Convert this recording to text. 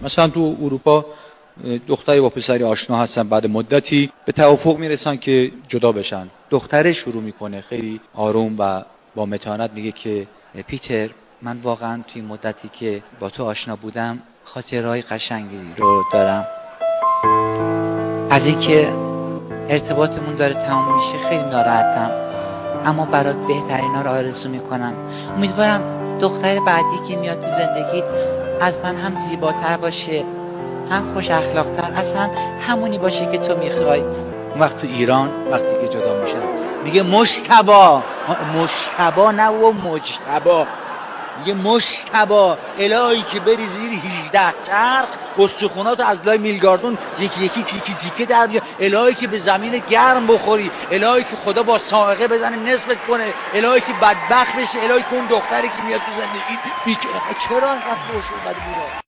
مثلا تو اروپا دختری با پسری آشنا هستن، بعد مدتی به توافق میرسن که جدا بشن. دختره شروع میکنه خیلی آروم و با متانت میگه که پیتر، من واقعا توی مدتی که با تو آشنا بودم خاطرهای قشنگی رو دارم. از اینکه ارتباطمون داره تمام میشه خیلی ناراحتم، اما برات بهترینا رو آرزو میکنم. امیدوارم دختر بعدی که میاد تو زندگیت از من هم زیباتر باشه، هم خوش اخلاقتر، اصلا همونی باشه که تو میخوای. اون وقت تو ایران وقتی که جدا میشن میگه مجتبی، مجتبی نه و مجتبی، میگه مجتبی الهی که بری زیر 18 چرخ استخوناتو از لای میلگاردون یکی یکی تیکی تیکه در بیاد، الهی که به زمین گرم بخوری، الهی که خدا با صاعقه بزنه نصفت کنه، الهی که بدبخت بشه، الهی که اون دختری که میاد تو زندگی بیچاره چرا انقدر خوش اومد میره.